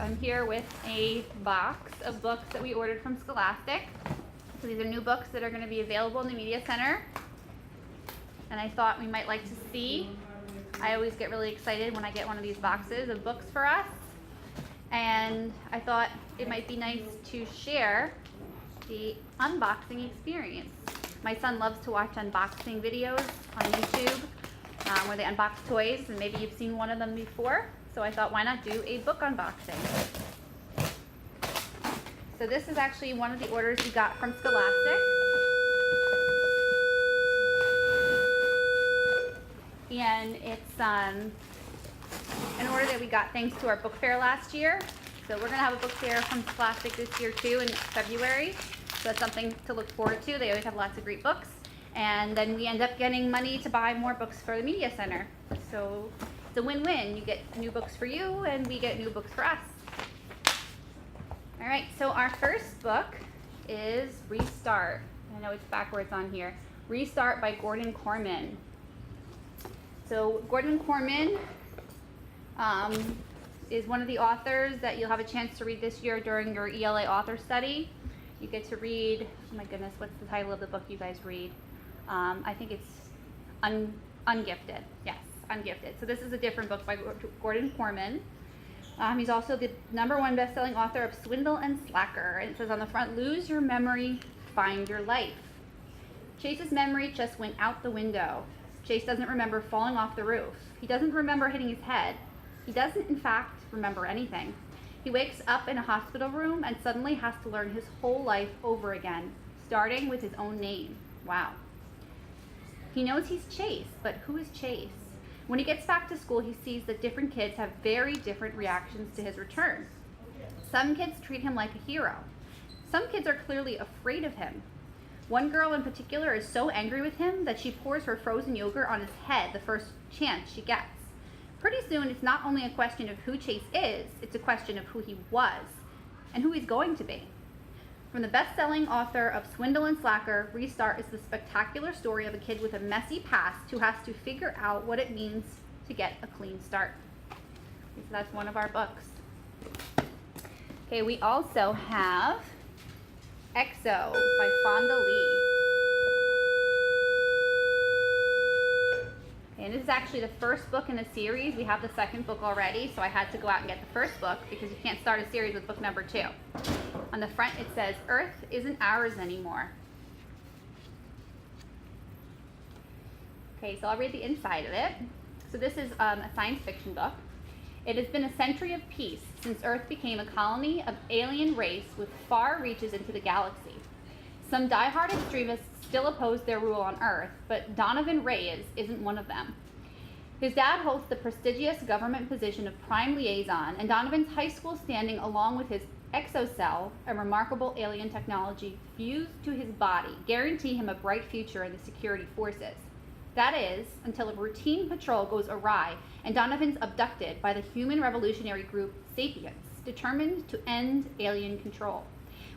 I'm here with a box of books that we ordered from Scholastic. So these are new books that are going to be available in the Media Center. And I thought we might like to see. I always get really excited when I get one of these boxes of books for us. And I thought it might be nice to share the unboxing experience. My son loves to watch unboxing videos on YouTube where they unbox toys, and maybe you've seen one of them before. So I thought, why not do a book unboxing? So this is actually one of the orders we got from Scholastic. And it's an order that we got thanks to our book fair last year. So we're going to have a book fair from Scholastic this year too in February. So that's something to look forward to. They always have lots of great books. And then we end up getting money to buy more books for the Media Center. So it's a win-win. You get new books for you, and we get new books for us. All right, so our first book is Restart. I know it's backwards on here. Restart by Gordon Korman. So Gordon Korman is one of the authors that you'll have a chance to read this year during your ELA author study. You get to read, oh my goodness, what's the title of the book you guys read? I think it's Ungifted. Yes, Ungifted. So this is a different book by Gordon Korman. He's also the #1 best-selling author of Swindle and Slacker. And it says on the front, lose your memory, find your life. Chase's memory just went out the window. Chase doesn't remember falling off the roof. He doesn't remember hitting his head. He doesn't, in fact, remember anything. He wakes up in a hospital room and suddenly has to learn his whole life over again, starting with his own name. Wow. He knows he's Chase, but who is Chase? When he gets back to school, he sees that different kids have very different reactions to his return. Some kids treat him like a hero. Some kids are clearly afraid of him. One girl in particular is so angry with him that she pours her frozen yogurt on his head the first chance she gets. Pretty soon, it's not only a question of who Chase is, it's a question of who he was and who he's going to be. From the best-selling author of Swindle and Slacker, Restart is the spectacular story of a kid with a messy past who has to figure out what it means to get a clean start. So that's one of our books. Okay, we also have EXO by Fonda Lee. And this is actually the first book in a series. We have the second book already, so I had to go out and get the first book because you can't start a series with book number 2. On the front it says, Earth isn't ours anymore. Okay, so I'll read the inside of it. So this is a science fiction book. It has been a century of peace since Earth became a colony of alien race with far reaches into the galaxy. Some die-hard extremists still oppose their rule on Earth, but Donovan Reyes isn't one of them. His dad holds the prestigious government position of prime liaison, and Donovan's high school standing along with his exocell, a remarkable alien technology fused to his body, guarantee him a bright future in the security forces. That is, until a routine patrol goes awry and Donovan's abducted by the human revolutionary group Sapiens, determined to end alien control.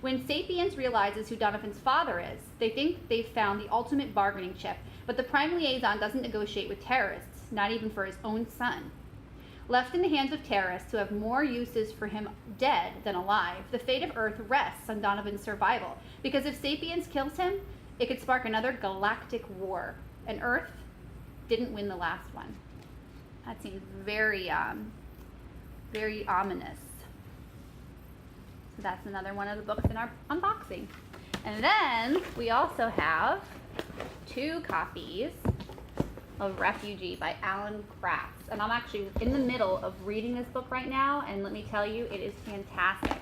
When Sapiens realizes who Donovan's father is, they think they've found the ultimate bargaining chip, but the prime liaison doesn't negotiate with terrorists, not even for his own son. Left in the hands of terrorists who have more uses for him dead than alive, the fate of Earth rests on Donovan's survival, because if Sapiens kills him, it could spark another galactic war, and Earth didn't win the last one. That seems very ominous. So that's another one of the books in our unboxing. And then we also have 2 copies of Refugee by Alan Kratz. And I'm actually in the middle of reading this book right now, and let me tell you, it is fantastic.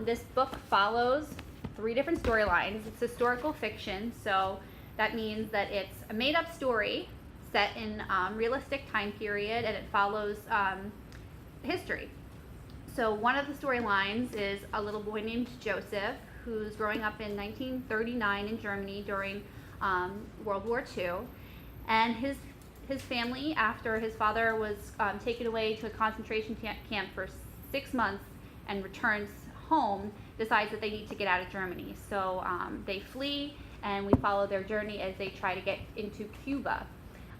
This book follows 3 different storylines. It's historical fiction, so that means that it's a made-up story set in realistic time period, and it follows history. So one of the storylines is a little boy named Joseph, who's growing up in 1939 in Germany during World War II. And his family, after his father was taken away to a concentration camp for 6 months and returns home, decides that they need to get out of Germany. So they flee, and we follow their journey as they try to get into Cuba.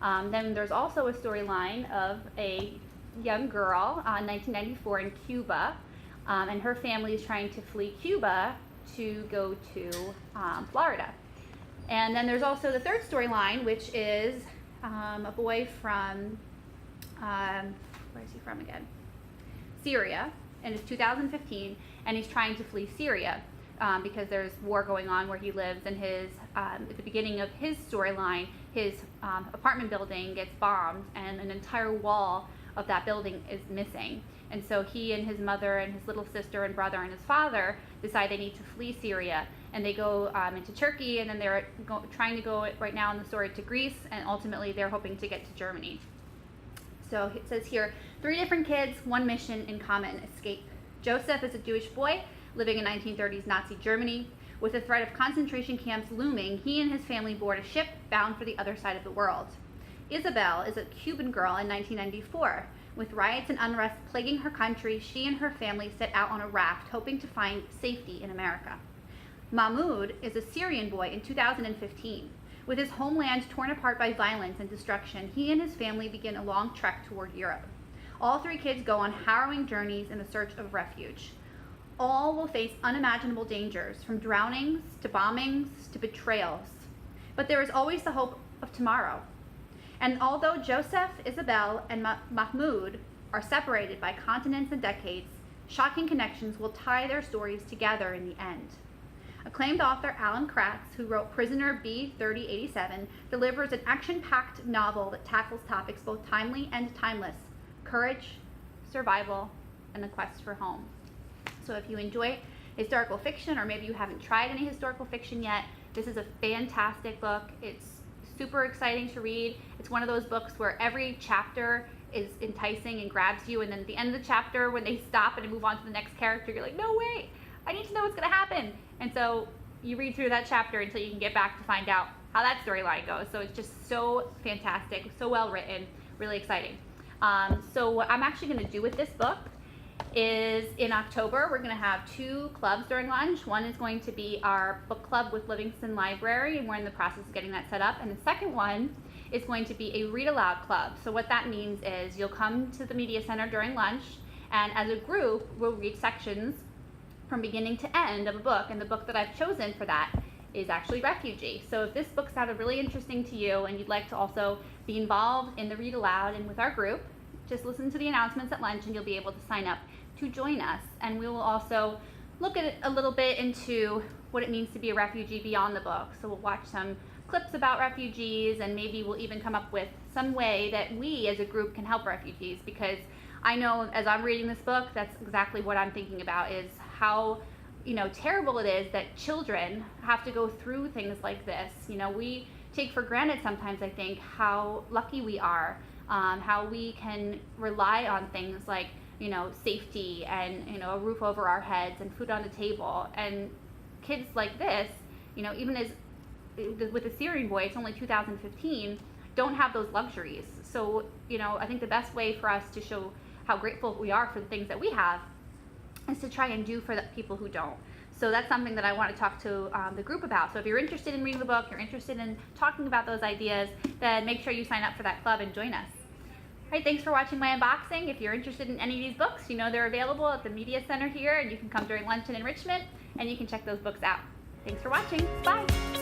Then there's also a storyline of a young girl in 1994 in Cuba, and her family is trying to flee Cuba to go to Florida. And then there's also the third storyline, which is a boy from, where is he from again? Syria, and it's 2015, and he's trying to flee Syria because there's war going on where he lives, and his at the beginning of his storyline, his apartment building gets bombed, and an entire wall of that building is missing. And so he and his mother and his little sister and brother and his father decide they need to flee Syria, and they go into Turkey, and then they're trying to go right now in the story to Greece, and ultimately they're hoping to get to Germany. So it says here, 3 different kids, 1 mission in common: escape. Joseph is a Jewish boy living in 1930s Nazi Germany. With the threat of concentration camps looming, he and his family board a ship bound for the other side of the world. Isabel is a Cuban girl in 1994. With riots and unrest plaguing her country, she and her family set out on a raft, hoping to find safety in America. Mahmoud is a Syrian boy in 2015. With his homeland torn apart by violence and destruction, he and his family begin a long trek toward Europe. All 3 kids go on harrowing journeys in the search of refuge. All will face unimaginable dangers, from drownings to bombings to betrayals. But there is always the hope of tomorrow. And although Joseph, Isabel, and Mahmoud are separated by continents and decades, shocking connections will tie their stories together in the end. Acclaimed author Alan Kratz, who wrote Prisoner B-3087, delivers an action-packed novel that tackles topics both timely and timeless: courage, survival, and the quest for home. So if you enjoy historical fiction, or maybe you haven't tried any historical fiction yet, this is a fantastic book. It's super exciting to read. It's one of those books where every chapter is enticing and grabs you, and then at the end of the chapter, when they stop and move on to the next character, you're like, no way, I need to know what's going to happen. And so you read through that chapter until you can get back to find out how that storyline goes. So it's just so fantastic, so well written, really exciting. So what I'm actually going to do with this book is, in October, we're going to have 2 clubs during lunch. One is going to be our book club with Livingston Library, and we're in the process of getting that set up. And the second one is going to be a read aloud club. So what that means is you'll come to the media center during lunch, and as a group, we'll read sections from beginning to end of a book. And the book that I've chosen for that is actually Refugee. So if this book sounded really interesting to you, and you'd like to also be involved in the read aloud and with our group, just listen to the announcements at lunch, and you'll be able to sign up to join us. And we will also look at it a little bit into what it means to be a refugee beyond the book. So we'll watch some clips about refugees, and maybe we'll even come up with some way that we as a group can help refugees, because I know as I'm reading this book, that's exactly what I'm thinking about, is how terrible it is that children have to go through things like this. We take for granted sometimes, I think, how lucky we are, how we can rely on things like safety and a roof over our heads and food on the table. And kids like this, even as with a Syrian boy, it's only 2015, don't have those luxuries. So I think the best way for us to show how grateful we are for the things that we have is to try and do for the people who don't. So that's something that I want to talk to the group about. So if you're interested in reading the book, you're interested in talking about those ideas, then make sure you sign up for that club and join us. All right, thanks for watching my unboxing. If you're interested in any of these books, they're available at the Media Center here, and you can come during lunch and enrichment, and you can check those books out. Thanks for watching. Bye.